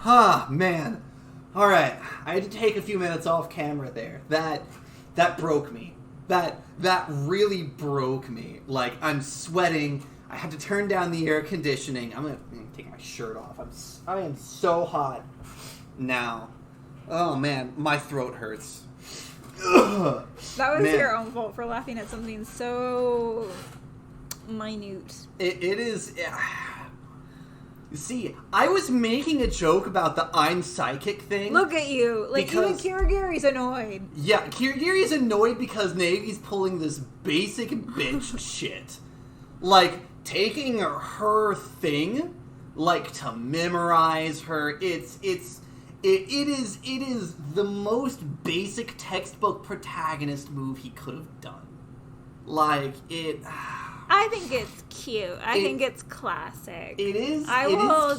Ah, man. Alright, I had to take a few minutes off camera there. That broke me. That really broke me. Like, I'm sweating. I had to turn down the air conditioning. I'm gonna take my shirt off. I am so hot now. Oh, man, my throat hurts. Ugh. That was your own fault for laughing at something so minute. It is... See, I was making a joke about the I'm psychic thing. Look at you. Like, even Kiragire's annoyed. Yeah, Kiragire's annoyed because Navi's pulling this basic bitch shit. Like, taking her thing, like, to memorize her. It is the most basic textbook protagonist move he could have done. Like, I think it's cute. I think it's classic. It is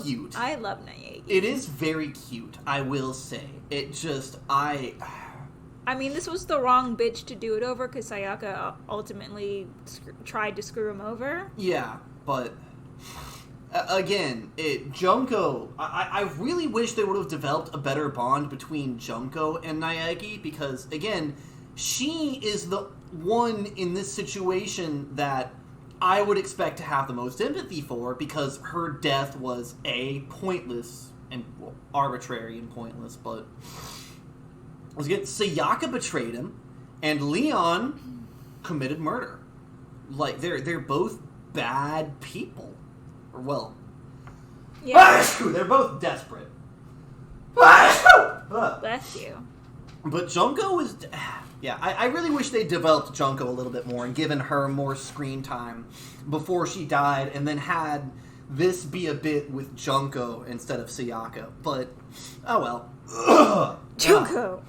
cute. I love Naegi. It is very cute, I will say. It just, I mean, this was the wrong bitch to do it over because Sayaka ultimately tried to screw him over. Yeah, but again, Junko, I really wish they would have developed a better bond between Junko and Naegi because, again, she is the one in this situation that I would expect to have the most empathy for because her death was pointless and arbitrary and pointless, but once again, Sayaka betrayed him and Leon committed murder. Like, they're both bad people. Or, well, yeah. They're both desperate. Bless you. But Junko is... Yeah, I really wish they developed Junko a little bit more and given her more screen time before she died and then had this be a bit with Junko instead of Sayaka. But, oh well. Junko.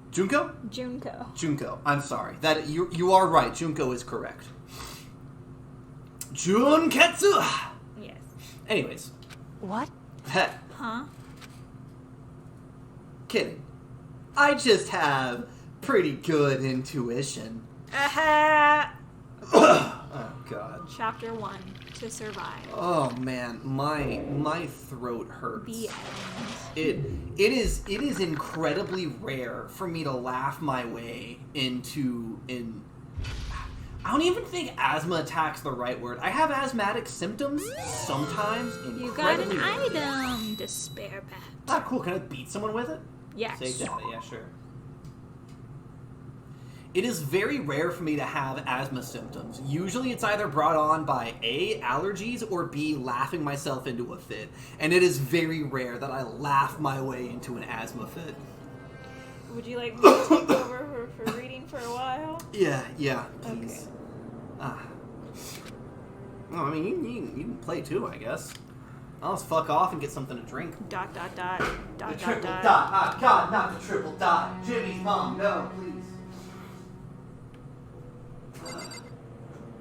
Junko? Junko. I'm sorry. That you are right. Junko is correct. Junketsu! Yes. Anyways. What? Huh? Kidding. I just have pretty good intuition. Oh, God. Chapter 1, To Survive. Oh, man. My throat hurts. The end. It is incredibly rare for me to laugh my way into... I don't even think asthma attack's the right word. I have asthmatic symptoms sometimes. You got an item. Despair bat. Ah, cool. Can I beat someone with it? Yes. Save data. Yeah, sure. It is very rare for me to have asthma symptoms. Usually it's either brought on by A, allergies, or B, laughing myself into a fit. And it is very rare that I laugh my way into an asthma fit. Would you like me to take over for reading for a while? Yeah, please. Okay. Well, I mean, you can play too, I guess. I'll just fuck off and get something to drink. The triple dot. Ah, God, not the triple dot. Jimmy's mom, no, please.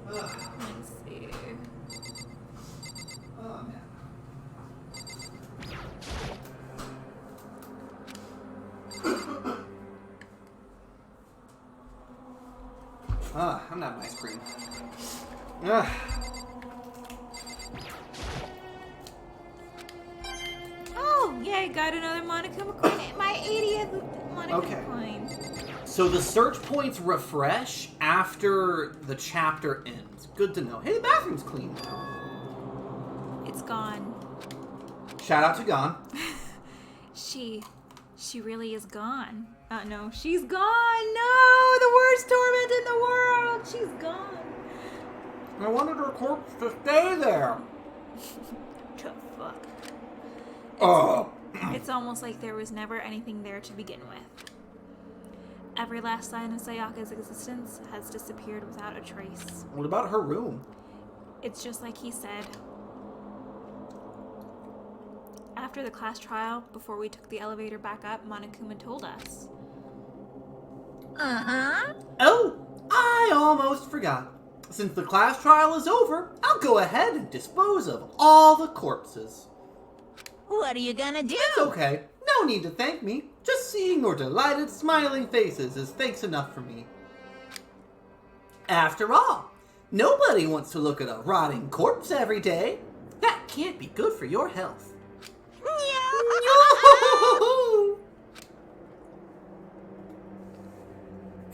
Let's see. Oh, man. I'm not an ice cream. Oh, yeah, got another Monokuma coin. My 80th Monokuma coin. So the search points refresh after the chapter ends. Good to know. Hey, the bathroom's clean. It's gone. Shout out to Gone. She really is gone. No, she's gone. No, the worst torment in the world. She's gone. I wanted her corpse to stay there. The fuck. It's almost like there was never anything there to begin with. Every last sign of Sayaka's existence has disappeared without a trace. What about her room? It's just like he said. After the class trial, before we took the elevator back up, Monokuma told us. Oh, I almost forgot. Since the class trial is over, I'll go ahead and dispose of all the corpses. What are you gonna do? It's okay. No need to thank me. Just seeing your delighted, smiling faces is thanks enough for me. After all, nobody wants to look at a rotting corpse every day. That can't be good for your health. Yeah. No!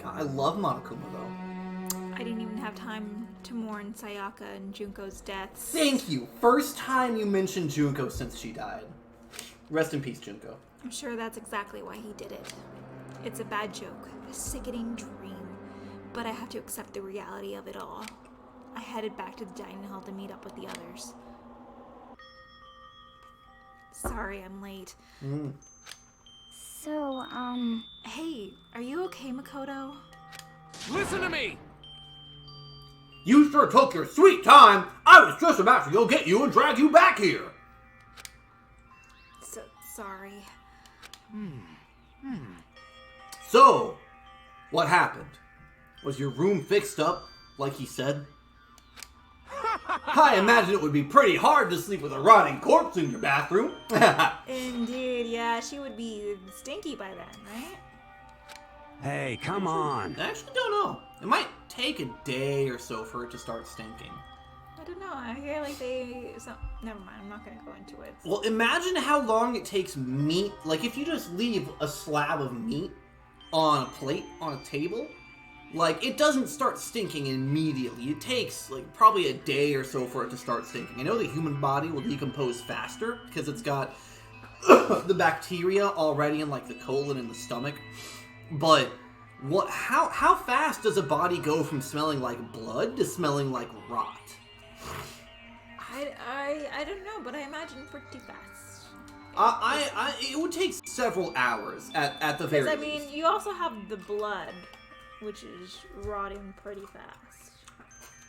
God, I love Monokuma though. I didn't even have time to mourn Sayaka and Junko's deaths. Thank you. First time you mentioned Junko since she died. Rest in peace, Junko. I'm sure that's exactly why he did it. It's a bad joke, a sickening dream, but I have to accept the reality of it all. I headed back to the dining hall to meet up with the others. Sorry, I'm late. So, Hey, are you okay, Makoto? Listen to me! You sure took your sweet time. I was just about to go get you and drag you back here. Sorry. So, what happened? Was your room fixed up, like he said? I imagine it would be pretty hard to sleep with a rotting corpse in your bathroom. Indeed, yeah, she would be stinky by then, right? Hey, come on. I actually don't know. It might take a day or so for it to start stinking. I don't know, I hear like never mind, I'm not gonna go into it. Well, imagine how long it takes meat. Like, if you just leave a slab of meat on a plate, on a table, like, it doesn't start stinking immediately. It takes, like, probably a day or so for it to start stinking. I know the human body will decompose faster because it's got the bacteria already in, like, the colon and the stomach. But how fast does a body go from smelling like blood to smelling like rot? I don't know, but I imagine pretty fast. It would take several hours at the very Because, least. you also have the blood, which is rotting pretty fast.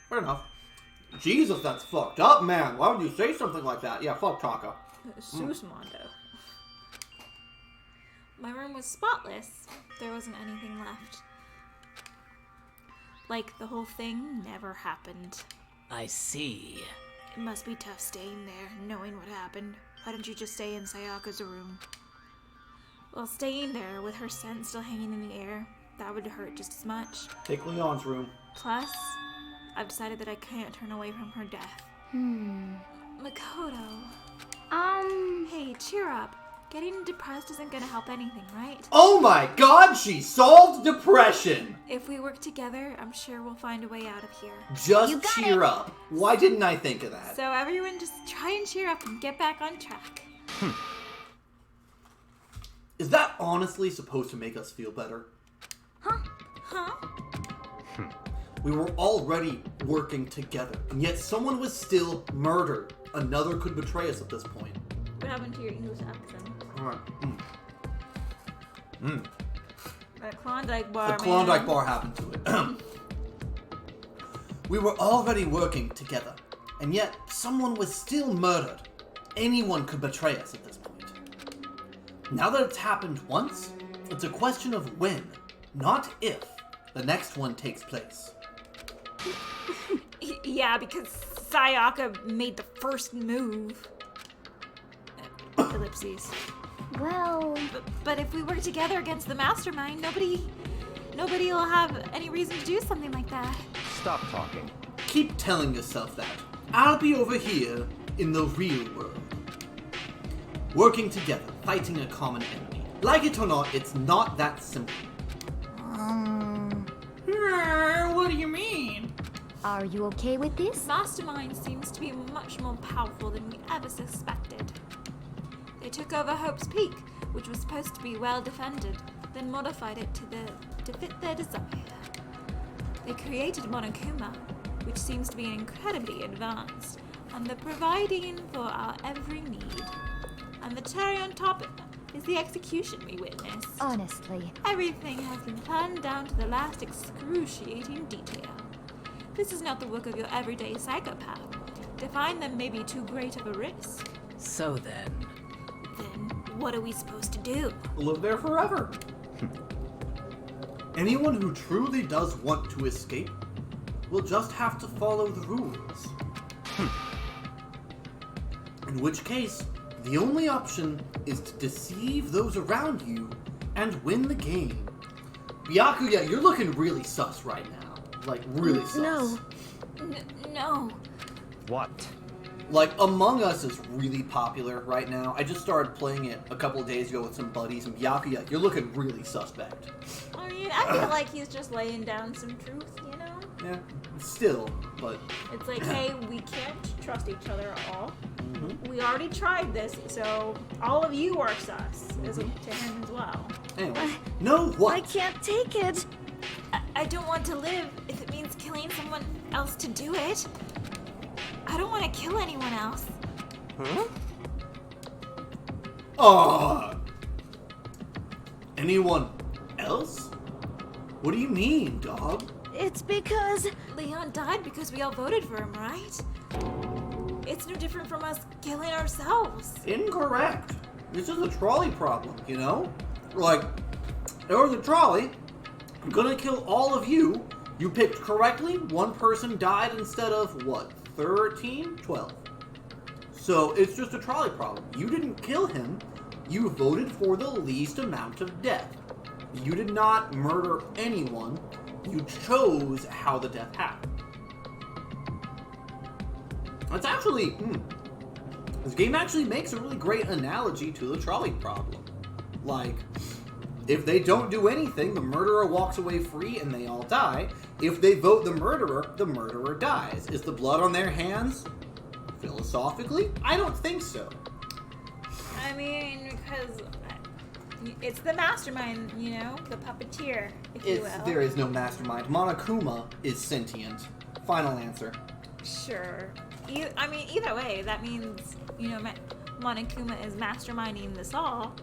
Fair enough. Jesus, that's fucked up, man. Why would you say something like that? Yeah, fuck Taka. Susmondo. My room was spotless. There wasn't anything left. Like the whole thing never happened. I see. It must be tough staying there, knowing what happened. Why don't you just stay in Sayaka's room? Well, staying there with her scent still hanging in the air, that would hurt just as much. Take Leon's room. Plus, I've decided that I can't turn away from her death. Makoto. Hey, cheer up. Getting depressed isn't gonna help anything, right? Oh my god, she solved depression! If we work together, I'm sure we'll find a way out of here. Just cheer up. Why didn't I think of that? So everyone just try and cheer up and get back on track. Is that honestly supposed to make us feel better? Huh? We were already working together, and yet someone was still murdered. Another could betray us at this point. What happened to your English accent? Alright. That Klondike bar, The Klondike bar happened to it. We were already working together, and yet someone was still murdered. Anyone could betray us at this point. Now that it's happened once, it's a question of when, not if, the next one takes place. Yeah, because Sayaka made the first move. Ellipses. well, But if we work together against the mastermind, nobody will have any reason to do something like that. Stop talking. Keep telling yourself that. I'll be over here in the real world. Working together, fighting a common enemy. Like it or not, it's not that simple. What do you mean? are you okay with this? Mastermind seems to be much more powerful than we ever suspected. They took over Hope's Peak, which was supposed to be well defended, then modified it to fit their desire. They created Monokuma, which seems to be incredibly advanced, and they're providing for our every need. And the cherry on top is the execution we witnessed. Honestly, Everything has been planned down to the last excruciating detail. This is not the work of your everyday psychopath. To find them may be too great of a risk. So then, What are we supposed to do? Live there forever. Anyone who truly does want to escape will just have to follow the rules. In which case, the only option is to deceive those around you and win the game. Byakuya, you're looking really sus right now. Like, really sus. no. No. What? Like, Among Us is really popular right now. I just started playing it a couple of days ago with some buddies, and Byakuya, you're looking really suspect. I mean, I feel like he's just laying down some truth, you know? Yeah, still, but... It's like, hey, we can't trust each other at all. Mm-hmm. We already tried this, so all of you are sus, is to him as well. Anyway, no, what? I can't take it. I don't want to live if it means killing someone else to do it. I don't want to kill anyone else. Huh? Anyone else? What do you mean, dog? It's because... Leon died because we all voted for him, right? It's no different from us killing ourselves. Incorrect. This is a trolley problem, you know? Like, there was a trolley. I'm gonna kill all of you. You picked correctly. One person died instead of, what, 13? 12. So it's just a trolley problem. You didn't kill him. You voted for the least amount of death. You did not murder anyone. You chose how the death happened. That's actually... This game actually makes a really great analogy to the trolley problem. Like, if they don't do anything, the murderer walks away free and they all die. If they vote the murderer dies. Is the blood on their hands? Philosophically, I don't think so. I mean, because it's the mastermind, you know? The puppeteer, if you will. There is no mastermind. Monokuma is sentient. Final answer. Sure. I mean, either way, that means, you know, Monokuma is masterminding this all,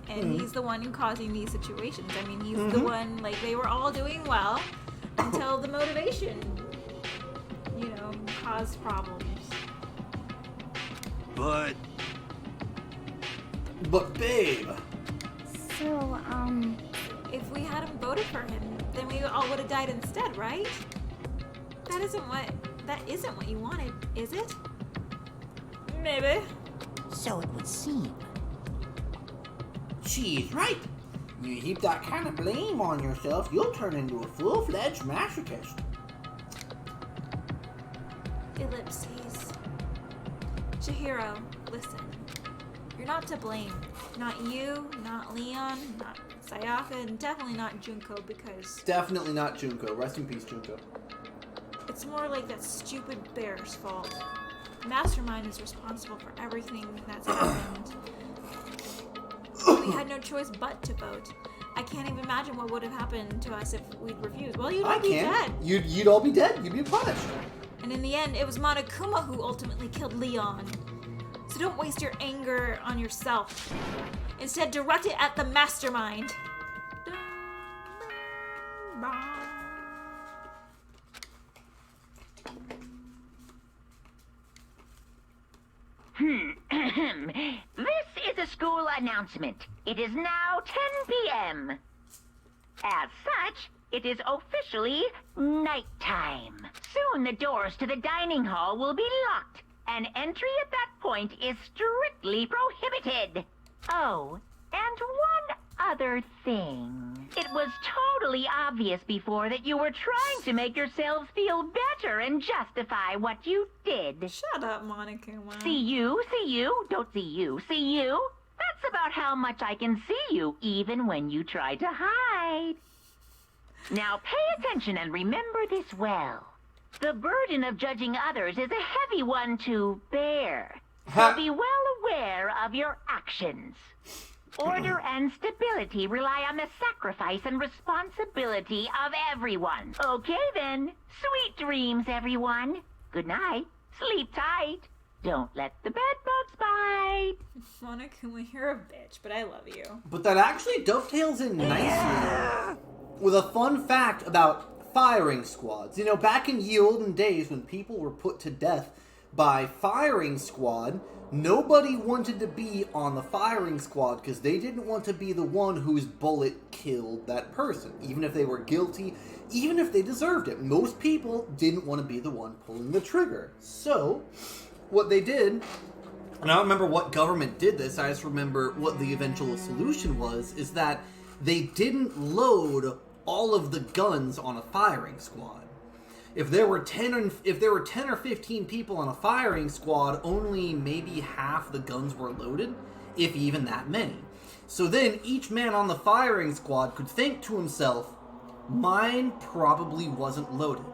and he's the one causing these situations. I mean, he's the one, like, they were all doing well until the motivation, you know, caused problems. But babe. So, If we hadn't voted for him, then we all would have died instead, right? That isn't what you wanted, is it? Maybe. So it would seem. She's right. You heap that kind of blame on yourself, you'll turn into a full-fledged masochist. Ellipses. Chihiro, listen. You're not to blame. Not you, not Leon, not Sayaka, and definitely not Junko, because Definitely not Junko. Rest in peace, Junko. it's more like that stupid bear's fault. Mastermind is responsible for everything that's happened. We had no choice but to vote. I can't even imagine what would have happened to us if we'd refused. Well, you'd all be dead. You'd all be dead. You'd be punished. And in the end, it was Monokuma who ultimately killed Leon. So don't waste your anger on yourself. Instead, direct it at the mastermind. This is a school announcement. It is now 10 p.m. As such, it is officially nighttime. Soon the doors to the dining hall will be locked, and entry at that point is strictly prohibited. Oh, and one other thing. It was totally obvious before that you were trying to make yourselves feel better and justify what you did. Shut up, Monokuma. See you, don't see you, see you. That's about how much I can see you, even when you try to hide. Now pay attention and remember this well. The burden of judging others is a heavy one to bear. So be well aware of your actions. Order and stability rely on the sacrifice and responsibility of everyone. Okay then. Sweet dreams, everyone. Good night. Sleep tight. Don't let the bed bugs bite. Monokuma, you're a bitch, but I love you. But that actually dovetails in nicely with a fun fact about firing squads. You know, back in ye olden days when people were put to death by firing squad, nobody wanted to be on the firing squad because they didn't want to be the one whose bullet killed that person, even if they were guilty, even if they deserved it. Most people didn't want to be the one pulling the trigger. So, what they did, and I don't remember what government did this, I just remember what the eventual solution was, is that they didn't load all of the guns on a firing squad. If there were 10 or 15 people on a firing squad, only maybe half the guns were loaded, if even that many. So then each man on the firing squad could think to himself, mine probably wasn't loaded.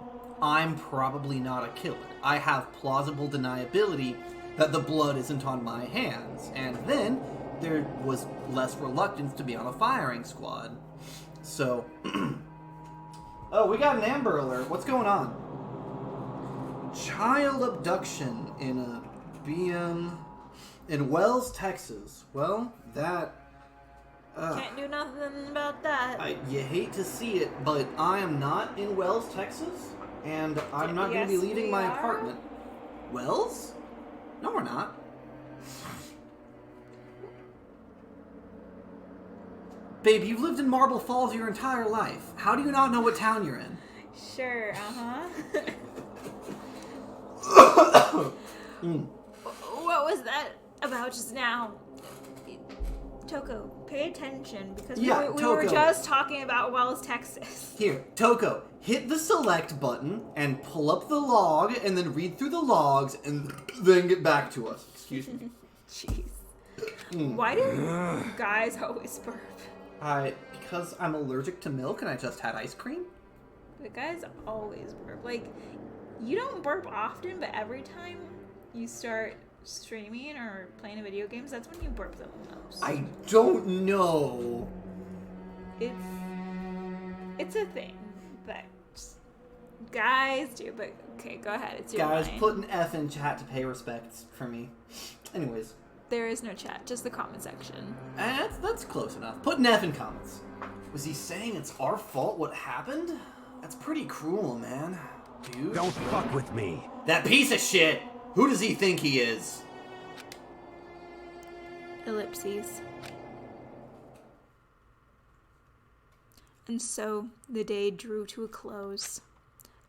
I'm probably not a killer. I have plausible deniability that the blood isn't on my hands. And then there was less reluctance to be on a firing squad. So, oh, we got an Amber Alert. What's going on? Child abduction in a BM in Wells, Texas. Well, that... Can't do nothing about that. You hate to see it, but I am not in Wells, Texas, and I'm not going to be leaving my apartment. Wells? No, we're not. Babe, you've lived in Marble Falls your entire life. How do you not know what town you're in? Sure, What was that about just now? Toko, pay attention, because we were just talking about Wells, Texas. Here, Toko, hit the select button and pull up the log and then read through the logs and then get back to us. Excuse me. Jeez. Why do guys always burp? Because I'm allergic to milk and I just had ice cream. The guys always burp. Like, you don't burp often, but every time you start streaming or playing video games, that's when you burp the most. I don't know. It's a thing that guys do, but okay, go ahead. It's your Guys, line. put an F in chat to pay respects for me. Anyways. There is no chat, just the comment section. That's close enough. Put an F in comments. Was he saying it's our fault what happened? That's pretty cruel, man. Dude. Don't fuck with me. That piece of shit! Who does he think he is? Ellipses. And so the day drew to a close.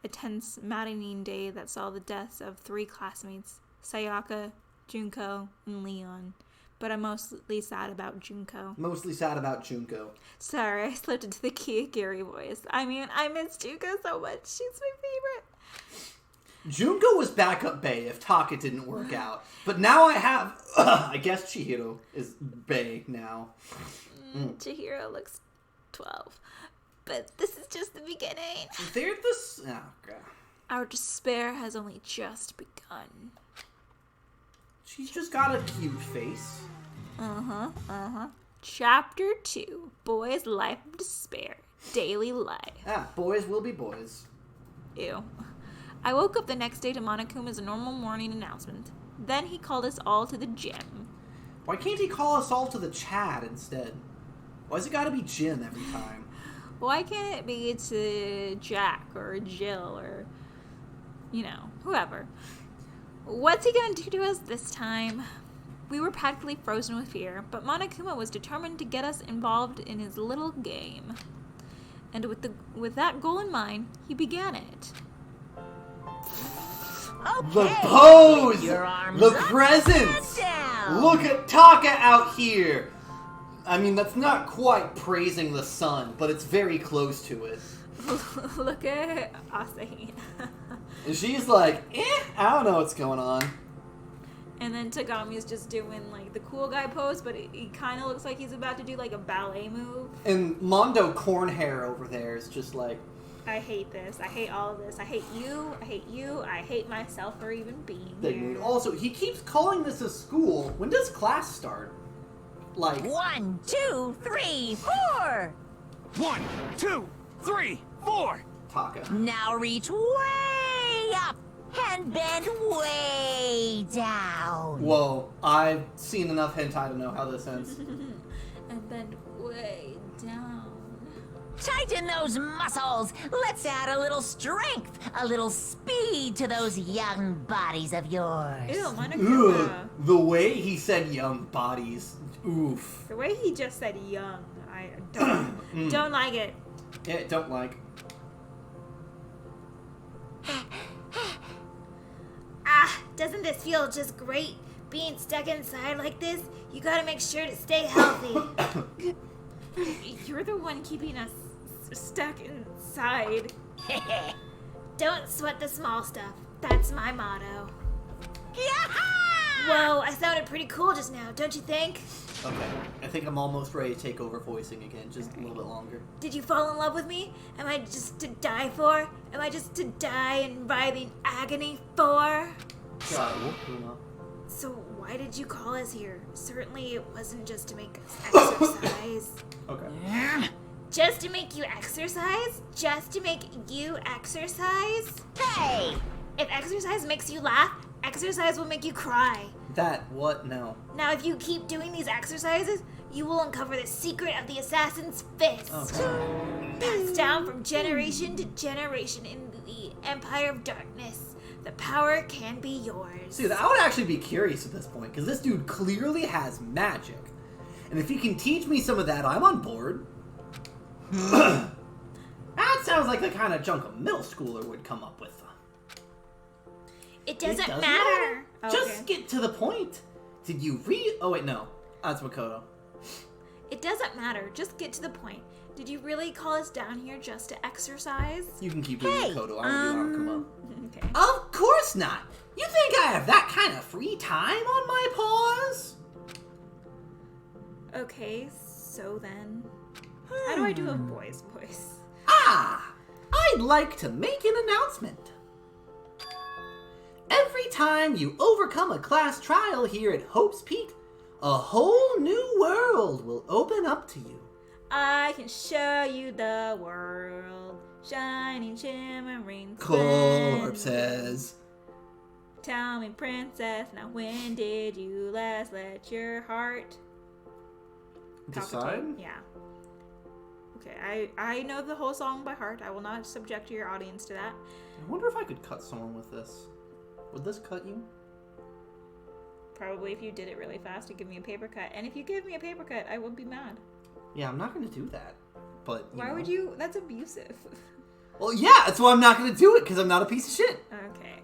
A tense, maddening day that saw the deaths of 3 classmates, Sayaka, Junko, and Leon. But I'm mostly sad about Junko. Mostly sad about Junko. Sorry, I slipped into the Gary voice. I mean, I miss Junko so much. She's my favorite. Junko was backup Bae if Taka didn't work out. But now I have... I guess Chihiro is Bae now. Chihiro looks 12. But this is just the beginning. They're the... Oh, God. Our despair has only just begun. She's just got a cute face. Chapter 2. Boy's Life of Despair. Daily Life. Boys will be boys. Ew. I woke up the next day to Monokuma's normal morning announcement. Then he called us all to the gym. Why can't he call us all to the Chad instead? Why's it gotta be Jim every time? Why can't it be to Jack or Jill or, whoever? What's he gonna do to us this time? We were practically frozen with fear, but Monokuma was determined to get us involved in his little game. And with that goal in mind, he began it. Okay. The pose! Your arms The up, presence! down. Look at Taka out here! I mean, that's not quite praising the sun, but it's very close to it. Look at Asahi. And she's like, I don't know what's going on. And then Tagami's just doing, the cool guy pose, but he kind of looks like he's about to do, a ballet move. And Mondo Cornhair over there is just like... I hate this. I hate all of this. I hate you. I hate you. I hate myself for even being here. Also, he keeps calling this a school. When does class start? 1, 2, 3, 4. 1, 2, 3, 4. Taka. Now reach way up and bend way down. Whoa, I've seen enough hentai to know how this ends. And bend way down. Tighten those muscles. Let's add a little strength, a little speed to those young bodies of yours. Ew, Monokuma. Ugh, the way he said young bodies. Oof. The way he just said young, I don't like it. Yeah, don't like. Doesn't this feel just great? Being stuck inside like this, you gotta make sure to stay healthy. You're the one keeping us stuck inside. Don't sweat the small stuff. That's my motto. Whoa, I sounded pretty cool just now, don't you think? Okay, I think I'm almost ready to take over voicing again, just a little bit longer. Did you fall in love with me? Am I just to die for? Am I just to die in writhing agony for? So why did you call us here? Certainly it wasn't just to make us exercise. Okay. Just to make you exercise? Just to make you exercise? Hey! If exercise makes you laugh, exercise will make you cry. That, what? No. Now if you keep doing these exercises, you will uncover the secret of the assassin's fist. Okay. Passed down from generation to generation in the Empire of Darkness. The power can be yours. Dude, I would actually be curious at this point, because this dude clearly has magic. And if he can teach me some of that, I'm on board. That sounds like the kind of junk a middle schooler would come up with. It doesn't matter. Oh, Just get to the point. Did you read? Oh, wait, no. That's Makoto. It doesn't matter. Just get to the point. Did you really call us down here just to exercise? You can keep doing Makoto. I don't come up. Okay. Of course not. You think I have that kind of free time on my paws? Okay, so then... How do I do a boy's voice? Ah! I'd like to make an announcement. Every time you overcome a class trial here at Hope's Peak, a whole new world will open up to you. I can show you the world, shining, shimmering, Corpses. Tell me, princess, now when did you last let your heart Decide? palpitate? Yeah. Okay, I know the whole song by heart. I will not subject your audience to that. I wonder if I could cut someone with this. Would this cut you? Probably if you did it really fast to give me a paper cut. And if you give me a paper cut, I will be mad. Yeah, I'm not going to do that. But Why would you? That's abusive. Well, yeah, that's why I'm not going to do it, because I'm not a piece of shit. Okay.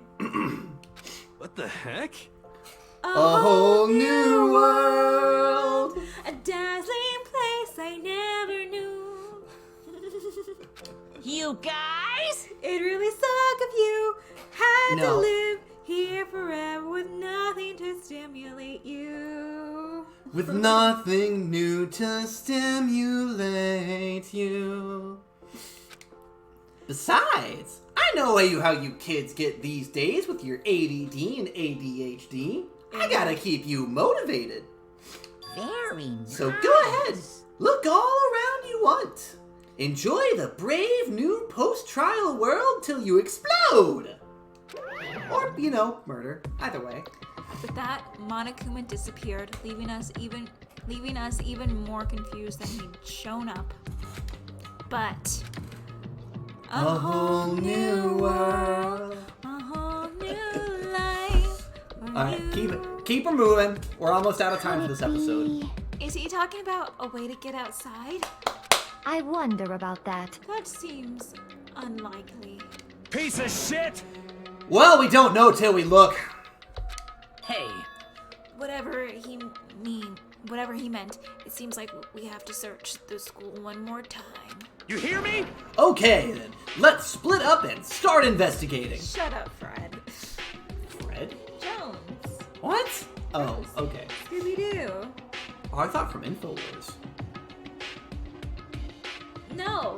What the heck? A whole new world. A dazzling place I never knew. You guys? It really suck if you had to No. live here forever with nothing to stimulate you. With nothing new to stimulate you. Besides, I know how you kids get these days with your ADD and ADHD. I gotta keep you motivated. Very nice. So go ahead, look all around you want. Enjoy the brave new post-trial world till you explode. Or, murder. Either way. With that, Monokuma disappeared, leaving us even more confused than he'd shown up. But A whole new world. a whole new life. Alright, keep her moving. We're almost out of time for this episode. Is he talking about a way to get outside? I wonder about that. That seems unlikely. Piece of shit! Well, we don't know till we look. Hey, Whatever he meant, it seems like we have to search the school one more time. You hear me? Okay, then. Let's split up and start investigating. Shut up, Fred. Fred? Jones. What? Oh, okay. Scooby-Doo. Oh, I thought from InfoWars. No.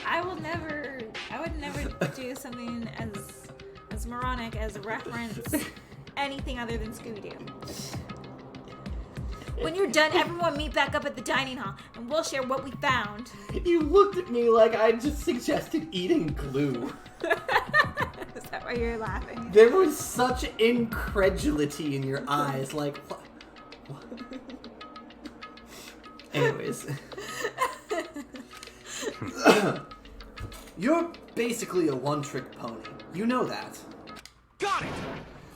I would never do something as moronic as reference anything other than Scooby-Doo. When you're done, everyone meet back up at the dining hall, and we'll share what we found. You looked at me like I just suggested eating glue. Is that why you're laughing? There was such incredulity in your eyes, like, what? Anyways. You're basically a one-trick pony. You know that. Got it!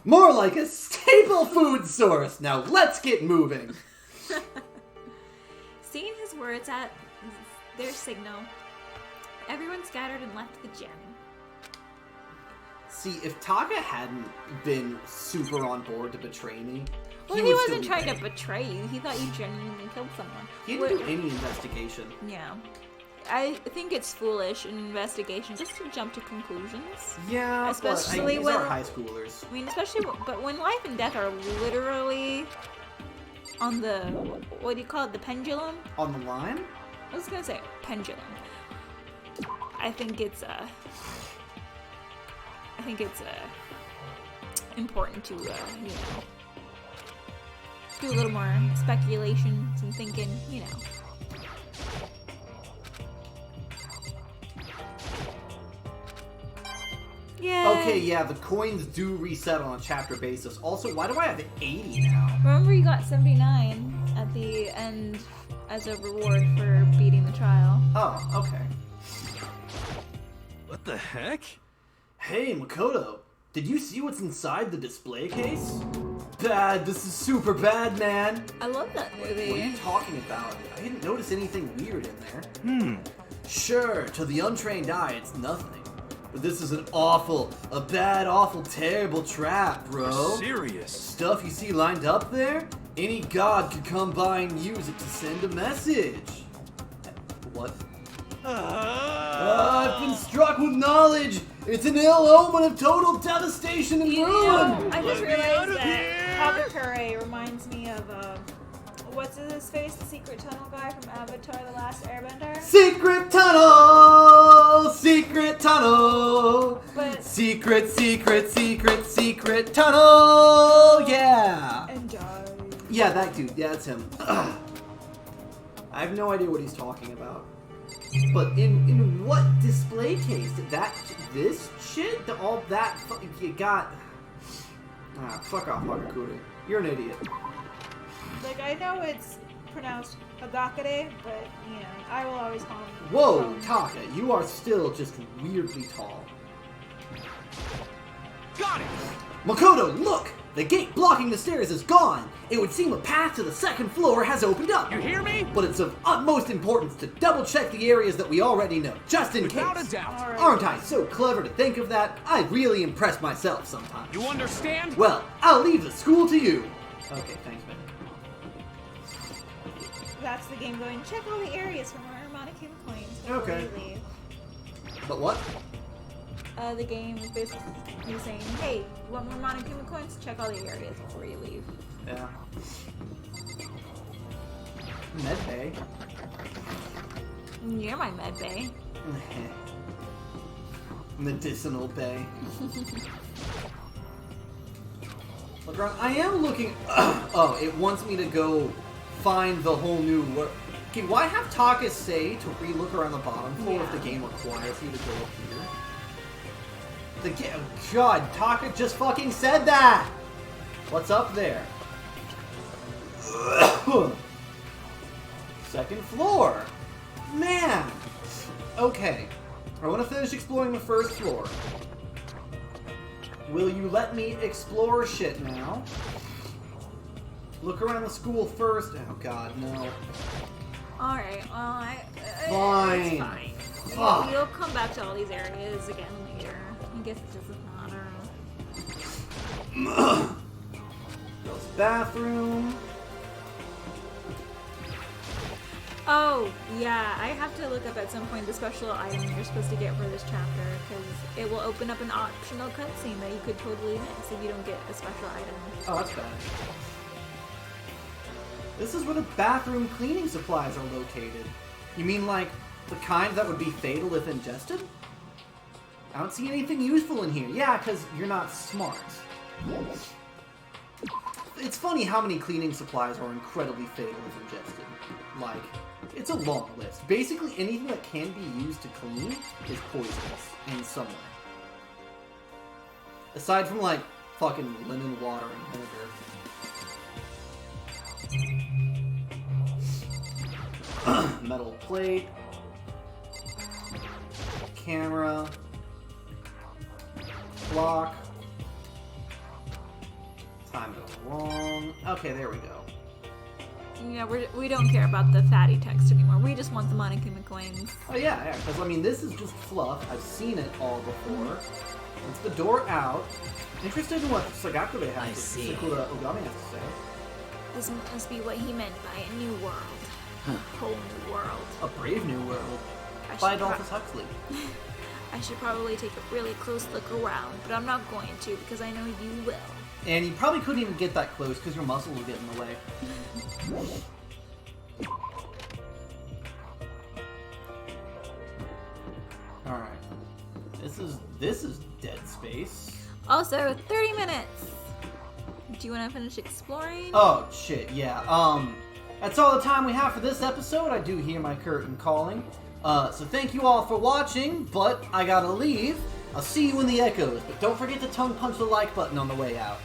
More like a staple food source. Now let's get moving. Seeing his words at their signal, everyone scattered and left the gym. See, if Taka hadn't been super on board to betray me, Well, he would wasn't still be trying there. to betray you. He thought you genuinely killed someone. He didn't do any investigation. Yeah. I think it's foolish in investigation just to jump to conclusions. Yeah, Especially these when- are high schoolers. I mean, but when life and death are literally on the, what do you call it, the pendulum? On the line? I was gonna say pendulum. I think it's important to, do a little more speculations and thinking, Yeah. Okay, yeah, the coins do reset on a chapter basis. Also, why do I have 80 now? Remember you got 79 at the end as a reward for beating the trial. Oh, okay. What the heck? Hey, Makoto, did you see what's inside the display case? Bad, this is super bad, man. I love that movie. What are you talking about? I didn't notice anything weird in there. Sure, to the untrained eye, it's nothing. But this is a bad, awful, terrible trap, bro. Serious? Stuff you see lined up there? Any god could come by and use it to send a message. What? I've been struck with knowledge. It's an ill omen of total devastation and ruin. I just Let me realized out of that here! Habakure reminds me of, what's his face? The secret tunnel guy from Avatar The Last Airbender? Secret tunnel! Secret tunnel! But- Secret, secret, secret, secret tunnel! Yeah! Enjoy. Yeah, that dude. Yeah, that's him. I have no idea what he's talking about. But in what display case? This shit? All that you got... Ah, fuck off, Hakakure. You're an idiot. Like, I know it's pronounced Hagakure, but, I will always call him. Whoa, Taka, you are still just weirdly tall. Got it! Makoto, look! The gate blocking the stairs is gone! It would seem a path to the second floor has opened up! You hear me? But it's of utmost importance to double-check the areas that we already know, just in Without case. a doubt. Alright. Aren't I so clever to think of that? I really impress myself sometimes. You understand? Well, I'll leave the school to you. Okay, thanks, man. That's the game going, check all the areas for more Monokuma coins before Okay. you leave. But what? The game is basically saying, hey, you want more Monokuma coins? Check all the areas before you leave. Yeah. Med bay. You're my med bay. Medicinal bay. Look around. I am looking. Oh, it wants me to go find the whole new world. Okay, why have Taka say to re-look around the bottom floor if the game requires you to go up here? God, Taka just fucking said that! What's up there? Second floor! Man! Okay, I want to finish exploring the first floor. Will you let me explore shit now? Look around the school first. Oh god, no. Alright, well, Fine. it's fine. Fuck. You'll come back to all these areas again later. I guess it doesn't matter. Girls' bathroom. Oh, yeah, I have to look up at some point the special item you're supposed to get for this chapter, because it will open up an optional cutscene that you could totally miss if you don't get a special item. Oh, that's bad. This is where the bathroom cleaning supplies are located. You mean like the kind that would be fatal if ingested? I don't see anything useful in here. Yeah, because you're not smart. It's funny how many cleaning supplies are incredibly fatal if ingested. Like, it's a long list. Basically, anything that can be used to clean is poisonous in some way. Aside from, like, fucking lemon water and vinegar. Metal plate. Camera. Block. Time goes wrong. Okay, there we go. Yeah, we don't care about the fatty text anymore. We just want the Monokuma coins. Oh yeah, because I mean, this is just fluff. I've seen it all before. It's the door out. Interested in what Sagakure I has to see. Sakura Ogami has to say. This must be what he meant by a new world. Whole new world. A brave new world. by Adolphus Huxley. I should probably take a really close look around, but I'm not going to because I know you will. And you probably couldn't even get that close because your muscles will get in the way. Alright. This is dead space. Also, 30 minutes. Do you want to finish exploring? Oh, shit, yeah. That's all the time we have for this episode. I do hear my curtain calling. So thank you all for watching, but I gotta leave. I'll see you in the echoes, but don't forget to tongue punch the like button on the way out.